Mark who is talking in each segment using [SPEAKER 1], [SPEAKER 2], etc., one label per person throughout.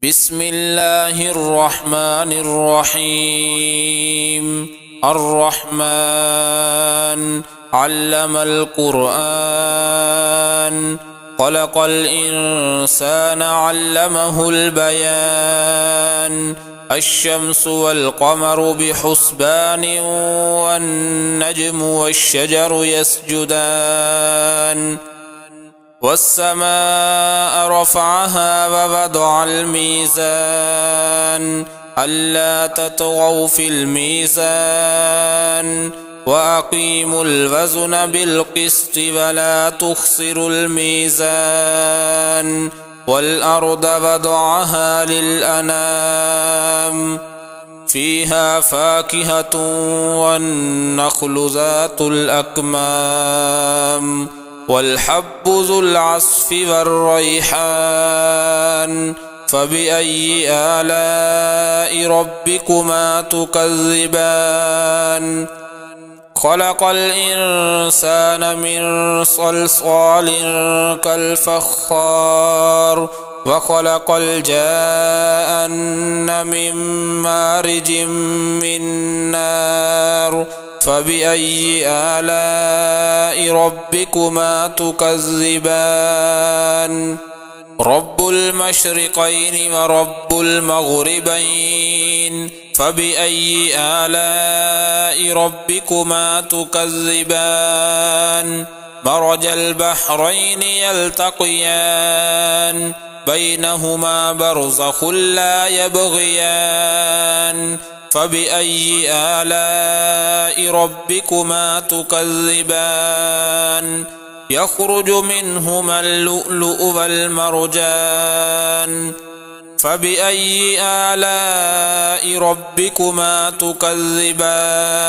[SPEAKER 1] بسم الله الرحمن الرحيم. الرحمن علم القرآن، خلق الإنسان علمه البيان. الشمس والقمر بحسبان، والنجم والشجر يسجدان. والسماء رفعها ووضع الميزان، ألا تطغوا في الميزان، وأقيموا الوزن بالقسط ولا تخسروا الميزان. والأرض وضعها للأنام، فيها فاكهة والنخل ذات الأكمام، والحب ذو العصف والريحان. فبأي آلاء ربكما تكذبان؟ خلق الإنسان من صلصال كالفخار، وخلق الجان من مارج من نار. فبأي آلاء ربكما تكذبان؟ رب المشرقين ورب المغربين، فبأي آلاء ربكما تكذبان؟ مرج البحرين يلتقيان، بينهما برزخ لا يبغيان. فبأي آلاء ربكما تكذبان؟ يخرج منهما اللؤلؤ والمرجان. فبأي آلاء ربكما تكذبان؟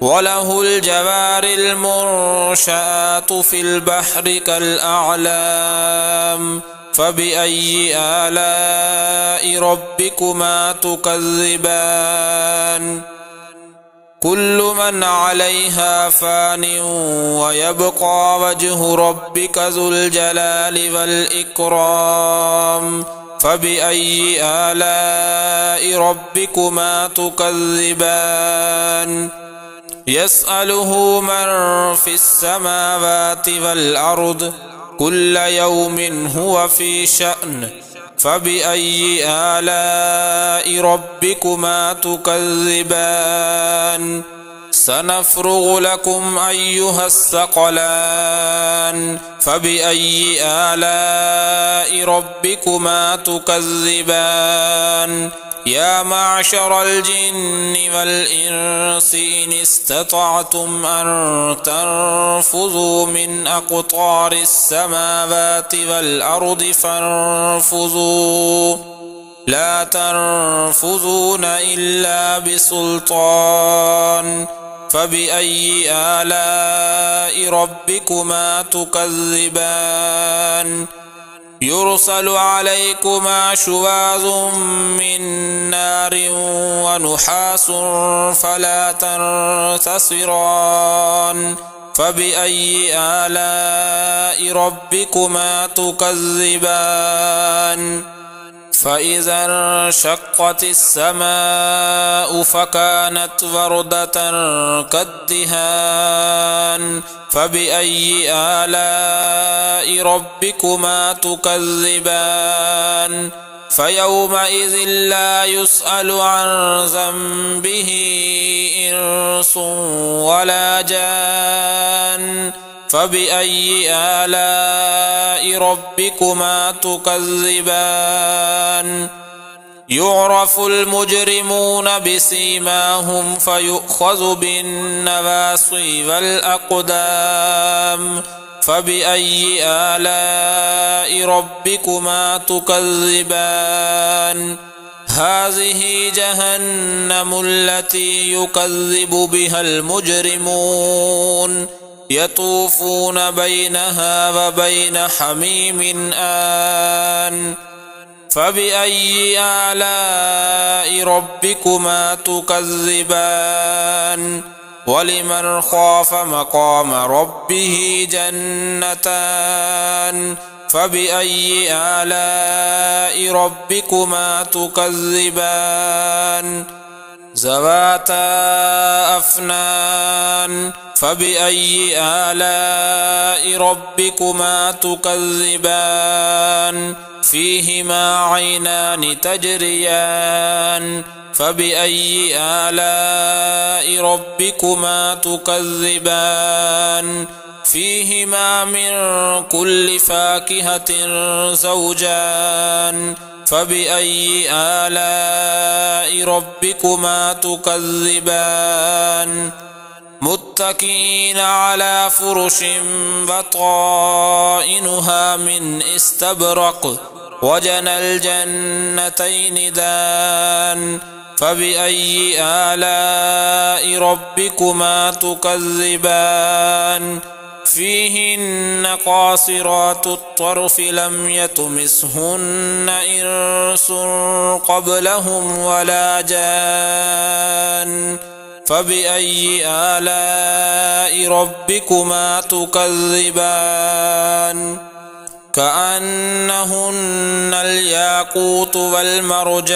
[SPEAKER 1] وله الجوار المنشآت في البحر كالأعلام. فبأي آلاء ربكما تكذبان؟ كل من عليها فان، ويبقى وجه ربك ذو الجلال والإكرام. فبأي آلاء ربكما تكذبان؟ يسأله من في السماوات والأرض، كل يوم هو في شأن. فبأي آلاء ربكما تكذبان؟ سنفرغ لكم أيها الثقلان. فبأي آلاء ربكما تكذبان؟ يا معشر الجن والإنس إن استطعتم أن تنفذوا من أقطار السماوات والأرض فانفذوا، لا تنفذون إلا بسلطان. فبأي آلاء ربكما تكذبان؟ يرسل عليكما شواظ من نار ونحاس فلا تنتصران. فبأي آلاء ربكما تكذبان؟ فإذا انشقت السماء فكانت وردة كالدهان. فبأي آلاء ربكما تكذبان؟ فيومئذ لا يسأل عن ذنبه إنس ولا جان. فبأي آلاء ربكما تكذبان؟ يعرف المجرمون بسيماهم فيؤخذ بالنواصي والأقدام. فبأي آلاء ربكما تكذبان؟ هذه جهنم التي يكذب بها المجرمون، يطوفون بينها وبين حميم آن. فبأي آلاء ربكما تكذبان؟ ولمن خاف مقام ربه جنتان، فبأي آلاء ربكما تكذبان ذواتا أفنان فبأي آلاء ربكما تكذبان فيهما عينان تجريان فبأي آلاء ربكما تكذبان فيهما من كل فاكهة زوجان فبأي آلاء ربكما تكذبان متكئين على فرش بطائنها من استبرق وجنى الجنتين دان فبأي آلاء ربكما تكذبان فيهن قاصرات الطرف لم يطمثهن إنس قبلهم ولا جان فبأي آلاء ربكما تكذبان كأنهن الياقوت والمرجان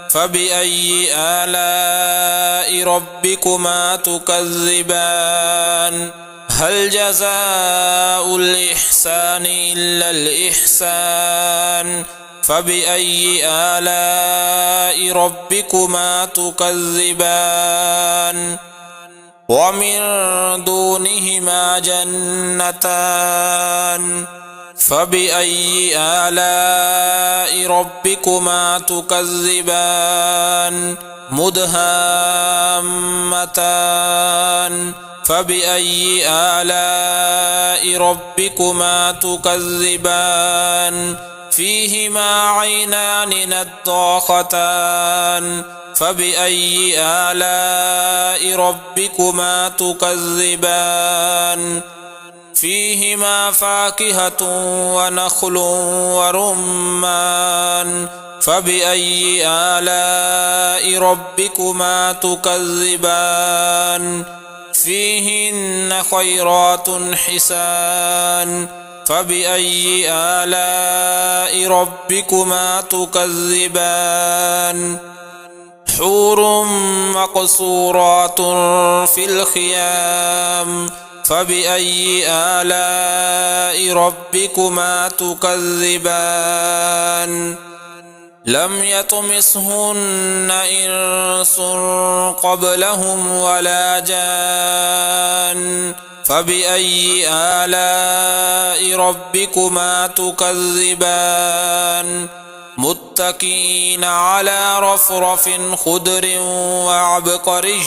[SPEAKER 1] فبأي آلاء ربكما تكذبان هل جزاء الإحسان إلا الإحسان فبأي آلاء ربكما تكذبان ومن دونهما جنتان فبأي آلاء ربكما تكذبان مدهامتان فبأي آلاء ربكما تكذبان فيهما عينان نضاختان فبأي آلاء ربكما تكذبان فيهما فاكهة ونخل ورمان فبأي آلاء ربكما تكذبان فيهن خيرات حسان فبأي آلاء ربكما تكذبان حور مقصورات في الخيام فبأي آلاء ربكما تكذبان لم يطمثهن إنس قبلهم ولا جان فبأي آلاء ربكما تكذبان متكئين على رفرف خضر وعبقري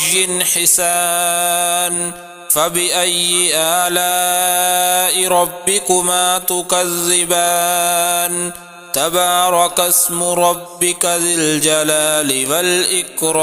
[SPEAKER 1] حسان فبأي آلاء ربكما تكذبان تبارك اسم ربك ذي الجلال والإكرام